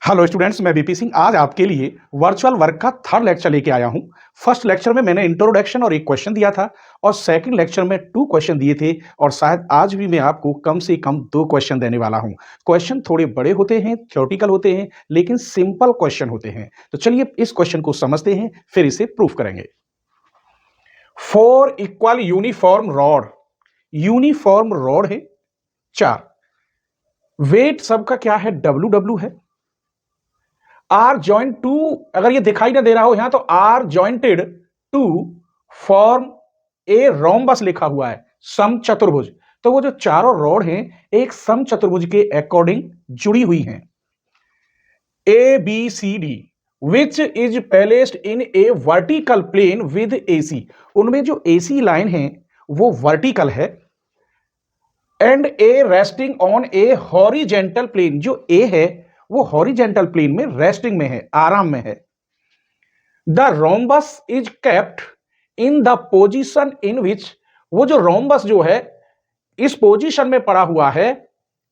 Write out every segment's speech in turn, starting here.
Hello students, मैं BP Singh आज आपके लिए वर्चुअल वर्क का थर्ड लेक्चर लेके आया हूं। फर्स्ट लेक्चर में मैंने इंट्रोडक्शन और एक क्वेश्चन दिया था और सेकंड लेक्चर में 2 क्वेश्चन दिए थे और शायद आज भी मैं आपको कम से कम 2 क्वेश्चन देने वाला हूं। क्वेश्चन थोड़े बड़े होते हैं, थ्योरेटिकल होते हैं, लेकिन सिंपल क्वेश्चन होते हैं। तो चलिए इस क्वेश्चन को समझते हैं, फिर इसे प्रूफ करेंगे। 4 इक्वल यूनिफॉर्म रॉड है 4। वेट सबका क्या है? डब्ल्यू है। आर जॉइंट टू, अगर ये दिखाई ना दे रहा हो यहां तो are jointed to form a rhombus लिखा हुआ है, समचतुर्भुज। तो वो जो चारों रॉड हैं एक समचतुर्भुज के अकॉर्डिंग जुड़ी हुई हैं। A B C D which is placed in a vertical plane with AC, उनमें जो एसी लाइन है वो वर्टिकल है। And A resting on a horizontal plane, जो ए है वो हॉरिजेंटल प्लेन में रेस्टिंग में है, आराम में है। The rhombus is kept in the position in which, वो जो रोम्बस जो है इस पोजीशन में पड़ा हुआ है।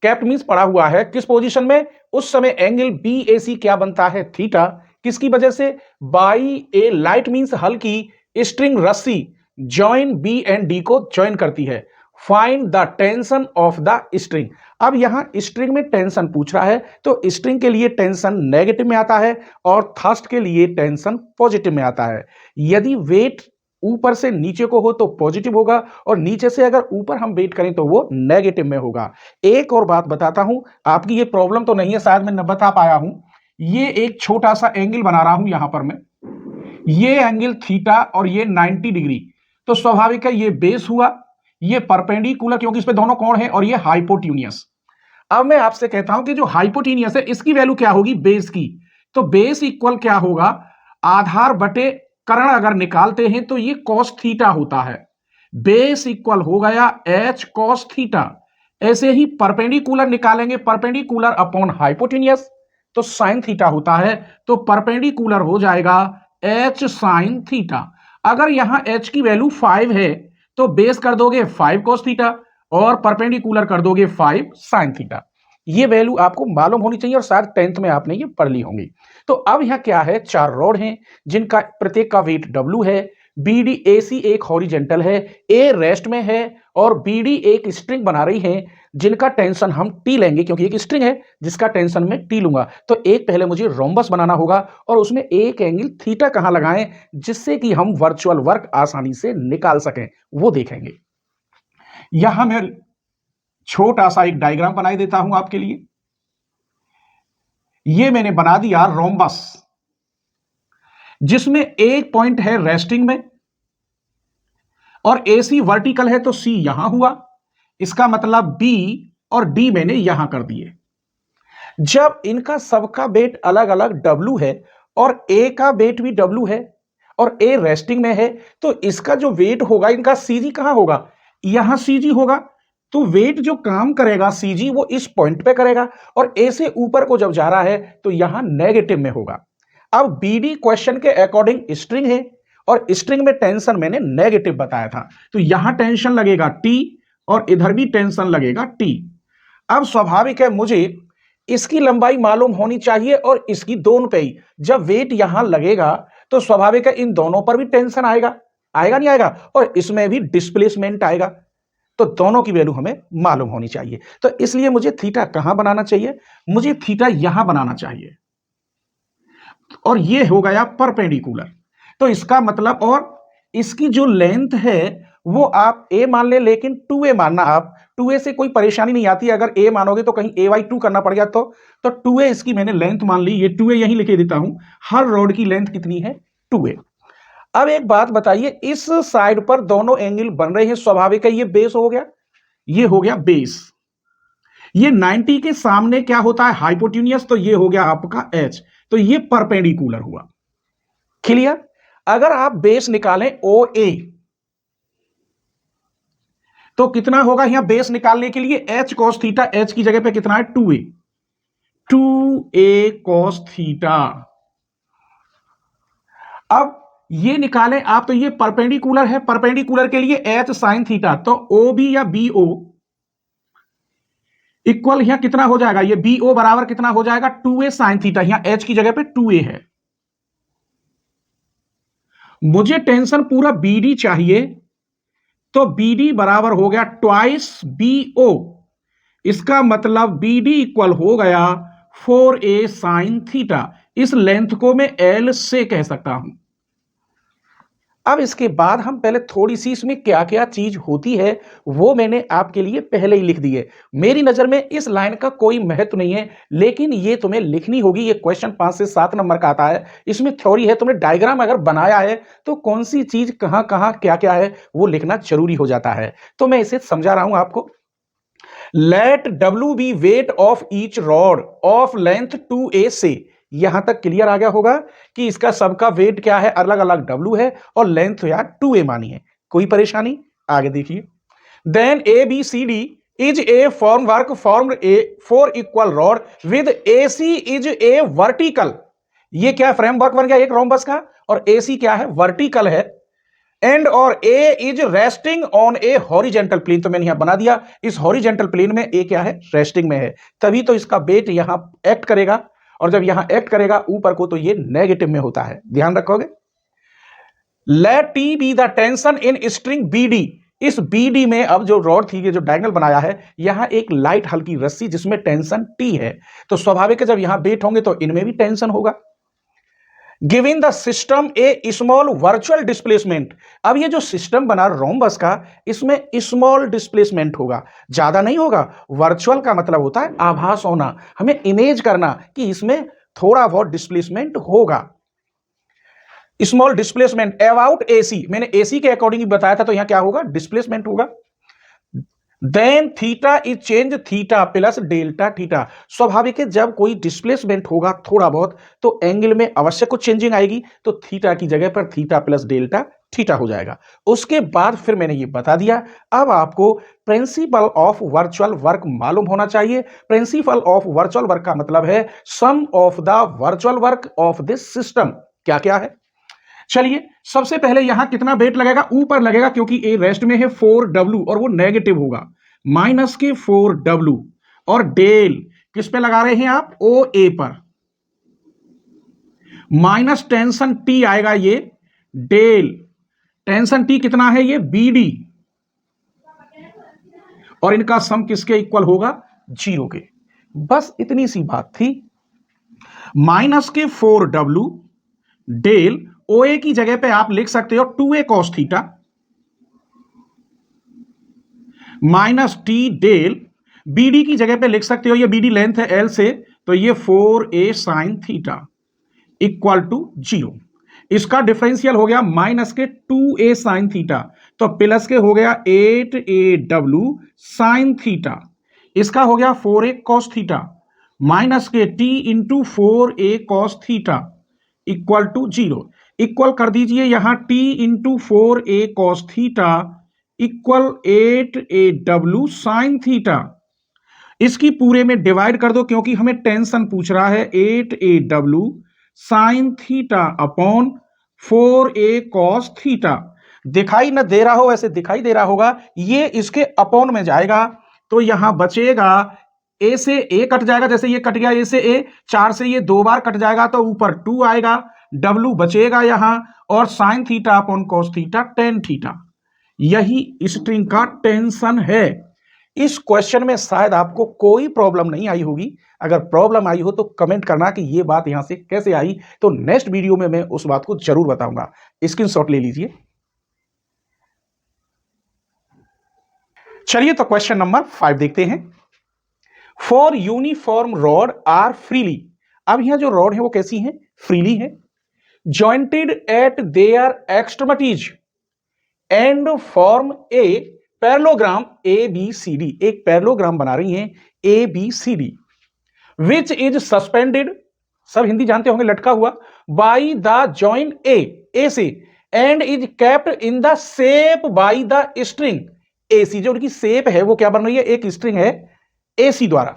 केप्ट मींस पड़ा हुआ है, किस पोजीशन में? उस समय एंगल बी ए सी क्या बनता है? थीटा। किसकी वजह से? बाई ए लाइट मींस हल्की स्ट्रिंग रस्सी जॉइन बी एंड डी को जॉइन करती है। Find the tension of the string. अब यहां स्ट्रिंग में टेंशन पूछ रहा है तो स्ट्रिंग के लिए टेंशन नेगेटिव में आता है और थर्स्ट के लिए टेंशन पॉजिटिव में आता है। यदि वेट ऊपर से नीचे को हो तो पॉजिटिव होगा और नीचे से अगर ऊपर हम वेट करें तो वो नेगेटिव में होगा। एक और बात बताता हूं, आपकी ये प्रॉब्लम तो नहीं है, शायद मैं न बता पाया हूं। ये एक छोटा सा एंगल बना रहा हूं यहां पर मैं, ये एंगल थीटा और ये 90 डिग्री। तो स्वाभाविक है ये बेस हुआ, ये परपेंडिकुलर क्योंकि इस पे दोनों कोण हैं, और ये हाइपोटेन्यूस। अब मैं आपसे कहता हूं कि जो हाइपोटेन्यूस है इसकी वैल्यू क्या होगी? बेस की। तो बेस इक्वल क्या होगा? आधार बटे कर्ण अगर निकालते हैं तो ये cos थीटा होता है। बेस इक्वल हो गया h cos थीटा। ऐसे ही परपेंडिकुलर निकालेंगे, परपेंडिकुलर अपॉन हाइपोटेन्यूस तो साइन थीटा होता है। तो परपेंडिकुलर हो जाएगा h साइन थीटा। अगर यहां h की वैल्यू 5 है तो बेस कर दोगे 5 cos थीटा और परपेंडिकुलर कर दोगे 5 साइन थीटा। ये वैल्यू आपको मालूम होनी चाहिए और शायद 10th में आपने ये पढ़ ली होंगी। तो अब यहां क्या है? 4 रॉड हैं जिनका प्रत्येक का वेट W है। BD AC एक हॉरिजेंटल है, A रेस्ट में है और BD एक स्ट्रिंग बना रही है जिनका टेंशन हम T लेंगे क्योंकि एक स्ट्रिंग है जिसका टेंशन मैं T लूंगा। तो एक पहले मुझे रोम्बस बनाना होगा और उसमें एक एंगल थीटा कहां लगाएं जिससे कि हम वर्चुअल वर्क आसानी से निकाल सकें, वो देखेंगे। यहां मैं छोटा सा एक डायग्राम बनाई देता हूं आपके लिए। ये मैंने बना दिया रोम्बस जिसमें एक पॉइंट है रेस्टिंग में और AC वर्टिकल है तो C यहां हुआ। इसका मतलब B और D मैंने यहां कर दिए। जब इनका सबका वेट अलग अलग W है और A का वेट भी W है और A रेस्टिंग में है तो इसका जो वेट होगा, इनका CG कहां होगा? यहां CG होगा। तो वेट जो काम करेगा CG वो इस पॉइंट पे करेगा और A से ऊपर को जब जा रहा है तो यहां नेगेटिव में होगा। अब BD क्वेश्चन के अकॉर्डिंग स्ट्रिंग है और स्ट्रिंग में टेंशन मैंने नेगेटिव बताया था तो यहां टेंशन लगेगा T और इधर भी टेंशन लगेगा T। अब स्वाभाविक है मुझे इसकी लंबाई मालूम होनी चाहिए और इसकी दोनों पे ही। जब वेट यहां लगेगा तो स्वाभाविक है इन दोनों पर भी टेंशन आएगा, आएगा नहीं आएगा? और इसमें भी डिस्प्लेसमेंट आएगा। तो दोनों की वैल्यू हमें मालूम होनी चाहिए। तो इसलिए मुझे थीटा कहां बनाना चाहिए? मुझे थीटा यहां बनाना चाहिए और ये हो गया परपेंडिकुलर। तो इसका मतलब, और इसकी जो लेंथ है वो आप a मान ले, लेकिन 2a मानना आप। 2a से कोई परेशानी नहीं आती, अगर a मानोगे तो कहीं a/2 करना पड़ गया तो 2a इसकी मैंने लेंथ मान ली। ये 2a यहीं लिखे देता हूं। हर रोड की लेंथ कितनी है? 2a। अब एक बात बताइए, इस साइड पर दोनों एंगल बन रहे हैं, स्वाभाविक है ये बेस हो गया, ये हो गया बेस। ये 90 के सामने क्या होता है? हाइपोटेन्यूस, तो ये हो गया आपका h। तो ये परपेंडिकुलर हुआ। क्लियर? अगर आप बेस निकालें OA तो कितना होगा? यहां बेस निकालने के लिए h cos थीटा, h की जगह पे कितना है? 2a, 2a cos theta. अब ये निकालें आप तो ये परपेंडिकुलर है, परपेंडिकुलर के लिए h sin थीटा। तो OB या BO इक्वल यहां कितना हो जाएगा, ये BO बराबर कितना हो जाएगा 2a sin थीटा, यहां h की जगह पे 2a है। मुझे टेंशन पूरा BD चाहिए, तो BD बराबर हो गया ट्वाइस BO, इसका मतलब BD इक्वल हो गया 4a sin थीटा। इस लेंथ को मैं L से कह सकता हूं। अब इसके बाद हम पहले थोड़ी सी इसमें क्या क्या चीज होती है वो मैंने आपके लिए पहले ही लिख दी है। मेरी नजर में इस लाइन का कोई महत्व नहीं है, लेकिन ये तुम्हें लिखनी होगी। ये क्वेश्चन 5 से 7 नंबर का आता है, इसमें थ्योरी है। तुमने डायग्राम अगर बनाया है तो कौन सी चीज कहां कहां क्या क्या है वो लिखना जरूरी हो जाता है। तो मैं इसे समझा रहा हूं आपको। Let W be weight of each rod of length 2a से, यहां तक क्लियर आ गया होगा कि इसका सबका वेट क्या है, अलग अलग W है और लेंथ यार 2a मानी है। कोई परेशानी? आगे देखिए। Then ABCD is a form work form a 4 equal rod with AC is a vertical. ये क्या फ्रेमवर्क बन गया एक रोम्बस का, और AC क्या है, वर्टिकल है। एंड और A is resting on a horizontal plane, तो मैंने यहां बना दिया इस हॉरिजेंटल प्लेन में A क्या है, रेस्टिंग में है, तभी तो इसका वेट यहां एक्ट करेगा, और जब यहां एक्ट करेगा ऊपर को तो ये नेगेटिव में होता है, ध्यान रखोगे। Let T be the tension in string BD, इस BD में अब जो रॉड थी, जो डायगोनल बनाया है, यहां एक लाइट हल्की रस्सी जिसमें टेंशन T है, तो स्वाभाविक है जब यहां वेट होंगे तो इनमें भी टेंशन होगा। Giving the system A small virtual displacement, अब ये जो सिस्टम बना रोम्बस का, इसमें स्मॉल डिस्प्लेसमेंट होगा, ज्यादा नहीं होगा। वर्चुअल का मतलब होता है आभास होना, हमें इमेज करना कि इसमें थोड़ा बहुत डिस्प्लेसमेंट होगा। स्मॉल डिस्प्लेसमेंट अबाउट AC, मैंने AC के अकॉर्डिंग बताया था, तो यहां क्या होगा, डिस्प्लेसमेंट होगा। Then theta is change theta plus delta theta, स्वाभाविक है जब कोई डिस्प्लेसमेंट होगा थोड़ा बहुत तो एंगल में अवश्य कुछ चेंजिंग आएगी, तो थीटा की जगह पर थीटा प्लस डेल्टा थीटा हो जाएगा। उसके बाद फिर मैंने ये बता दिया, अब आपको प्रिंसिपल ऑफ वर्चुअल वर्क मालूम होना चाहिए। प्रिंसिपल ऑफ वर्चुअल वर्क का मतलब है sum of the virtual work of this system, क्या क्या है। चलिए सबसे पहले यहां कितना वेट लगेगा, ऊपर लगेगा क्योंकि ए रेस्ट में है 4W और वो नेगेटिव होगा, माइनस के 4W, और डेल किस पे लगा रहे हैं आप, OA पर, माइनस टेंशन T आएगा, ये डेल टेंशन T कितना है, ये BD, और इनका सम किसके इक्वल होगा, 0 के। बस इतनी सी बात थी। माइनस के 4W डेल OA की जगह पे आप लिख सकते हो 2a cos theta, minus T del BD की जगह पे लिख सकते हो, ये BD लेंथ है L से, तो ये 4a sin theta equal to 0। इसका डिफरेंशियल हो गया माइनस के 2a sin थीटा, तो प्लस के हो गया 8AW sin थीटा, इसका हो गया 4a cos थीटा, माइनस के T into 4a cos theta equal to 0। Equal कर दीजिए यहां T into 4a cos theta equal 8AW sin theta, इसकी पूरे में डिवाइड कर दो क्योंकि हमें टेंशन पूछ रहा है। 8AW sin theta upon 4a cos theta, दिखाई ना दे रहा हो, ऐसे दिखाई दे रहा होगा, ये इसके अपॉन में जाएगा, तो यहां बचेगा A से A कट जाएगा, जैसे ये कट गया A से A, 4 से ये 2 बार कट जाएगा तो ऊपर 2 आएगा, W बचेगा यहां, और sine theta upon cos theta tan theta, यही स्ट्रिंग का टेंशन है। इस क्वेश्चन में शायद आपको कोई प्रॉब्लम नहीं आई होगी, अगर प्रॉब्लम आई हो तो कमेंट करना कि ये बात यहां से कैसे आई, तो नेक्स्ट वीडियो में मैं उस बात को जरूर बताऊंगा। स्क्रीनशॉट ले लीजिए। चलिए तो क्वेश्चन नंबर 5 देखते हैं। For uniform rod are freely, अब यहां जो रॉड है वो कैसी है, फ्रीली है, jointed eight there extremities and form a parallelogram ABCD, एक पैरेललोग्राम बना रही हैं ABCD, विच इज सस्पेंडेड, सब हिंदी जानते होंगे, लटका हुआ, बाई द जॉइंट A से, and is kept in the shape by the string AC, जो उनकी शेप है वो क्या बन रही है, एक स्ट्रिंग है AC द्वारा।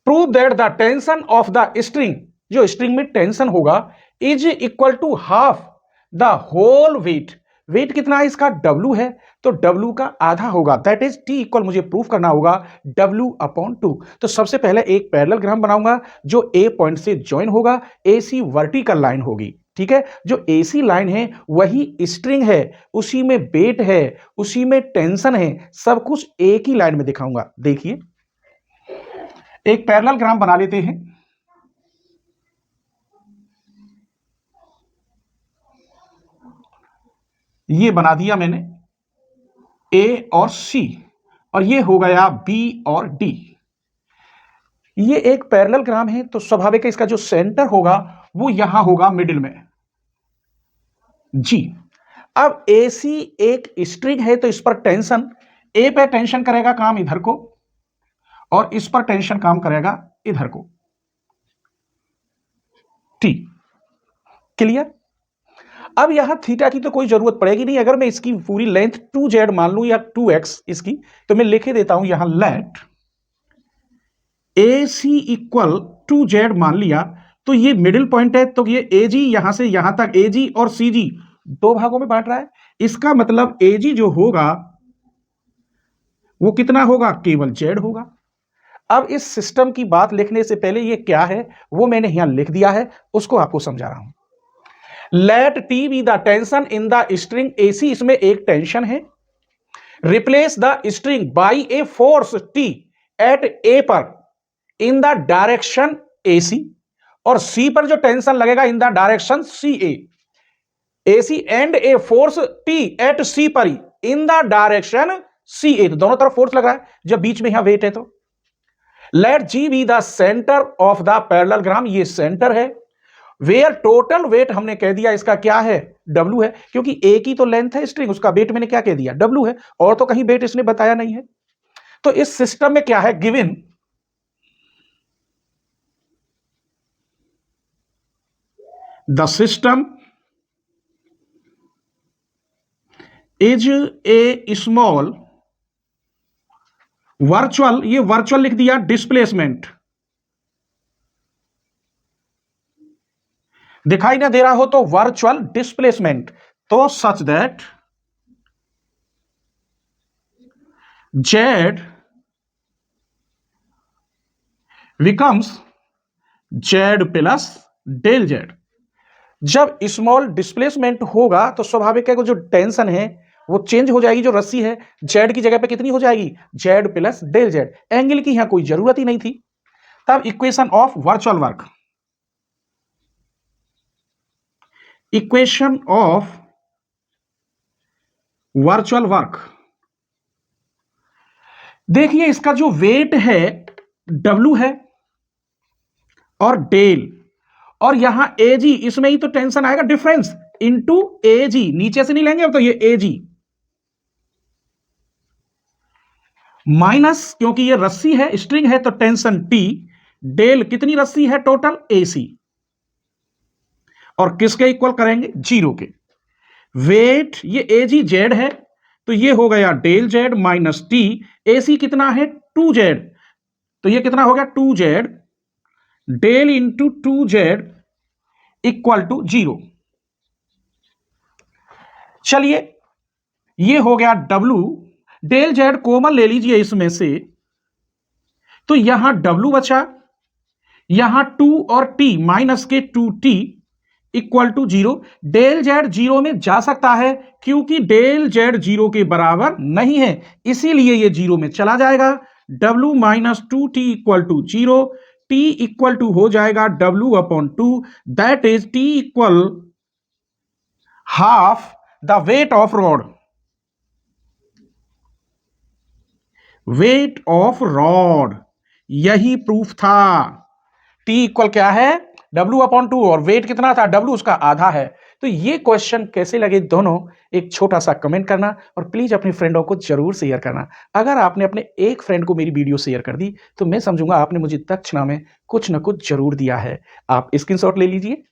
Prove that the tension of the string, जो स्ट्रिंग में टेंशन होगा, is equal to half the whole weight, weight कितना है इसका, W है, तो W का आधा होगा, दैट इज T इक्वल, मुझे प्रूफ करना होगा W/2। तो सबसे पहले एक पैरेललोग्राम बनाऊंगा जो A पॉइंट से ज्वाइन होगा, AC वर्टिकल लाइन होगी, ठीक है। जो AC लाइन है वही स्ट्रिंग है, उसी में वेट है, उसी में टेंशन है, सब कुछ एक ही लाइन में दिखाऊंगा। देखिए एक पैरेललोग्राम बना लेते हैं। ये बना दिया मैंने, A और C, और ये हो गया B और D। ये एक पैरेललोग्राम है तो स्वाभाविक है इसका जो सेंटर होगा वो यहां होगा मिडिल में, G। अब AC एक स्ट्रिंग है तो इस पर टेंशन, A पे टेंशन करेगा काम इधर को, और इस पर टेंशन काम करेगा इधर को, T। क्लियर। अब यहां थीटा की तो कोई जरूरत पड़ेगी नहीं, अगर मैं इसकी पूरी लेंथ 2z मान लूं या 2x इसकी, तो मैं लिखे देता हूं यहां लेट AC इक्वल 2z मान लिया, तो ये मिडिल पॉइंट है, तो ये AG यहां से यहां तक, AG और CG दो भागों में बांट रहा है, इसका मतलब AG जो होगा वो कितना होगा, केवल Z होगा। अब इस सिस्टम की बात लिखने से पहले ये क्या है वो मैंने यहां लिख दिया है, उसको आपको समझा रहा हूं। Let T be the tension in the string AC, इसमें एक टेंशन है, replace the string by a force T at A पर इन द डायरेक्शन AC, और C पर जो टेंशन लगेगा in the direction CA, AC and a force T at C पर in the direction CA, तो दोनों तरफ फोर्स लग रहा है, जब बीच में यहां वेट है तो। Let G be the centre of the parallelogram, ये सेंटर है, वेयर टोटल वेट हमने कह दिया इसका क्या है, W है, क्योंकि A की तो लेंथ है स्ट्रिंग, उसका वेट मैंने क्या कह दिया, W है, और तो कहीं वेट इसने बताया नहीं है। तो इस सिस्टम में क्या है, given the system is a small virtual, ये वर्चुअल लिख दिया, डिस्प्लेसमेंट दिखाई ना दे रहा हो तो वर्चुअल डिस्प्लेसमेंट, तो such that Z becomes Z plus del Z। जब स्मॉल डिस्प्लेसमेंट होगा तो स्वाभाविक है कि जो टेंशन है वो चेंज हो जाएगी, जो रस्सी है Z की जगह पे कितनी हो जाएगी, Z plus del Z। Angle की यहां कोई जरूरत ही नहीं थी। तब equation of virtual work, equation of virtual work, देखिए इसका जो वेट है W है और डेल, और यहां AG, इसमें ही तो टेंशन आएगा, डिफरेंस इनटू AG, नीचे से नहीं लेंगे अब तो, ये AG माइनस, क्योंकि ये रस्सी है स्ट्रिंग है तो टेंशन T, डेल कितनी रस्सी है टोटल AC, और किसके इक्वल करेंगे, 0 के। वेट ये AG Z है तो ये हो गया del Z minus T, AC कितना है 2Z, तो ये कितना हो गया 2Z, del into 2Z equal to 0। चलिए ये हो गया W, डेल Z कॉमन ले लीजिए इसमें से, तो यहां W बचा, यहां 2 और T माइनस के 2T equal to 0। Del Z 0 में जा सकता है क्योंकि डेल Z 0 के बराबर नहीं है, इसीलिए ये 0 में चला जाएगा। W minus 2T equal to 0, T equal to हो जाएगा W/2, that is T equal half the weight of rod, weight of rod, यही प्रूफ था। T इक्वल क्या है, W/2, और वेट कितना था W, उसका आधा है। तो ये क्वेश्चन कैसे लगे दोनों, एक छोटा सा कमेंट करना, और प्लीज अपने फ्रेंडों को जरूर शेयर करना। अगर आपने अपने एक फ्रेंड को मेरी वीडियो शेयर कर दी तो मैं समझूंगा आपने मुझे दक्षिणा में कुछ ना कुछ जरूर दिया है। आप स्क्रीनशॉट ले लीजिए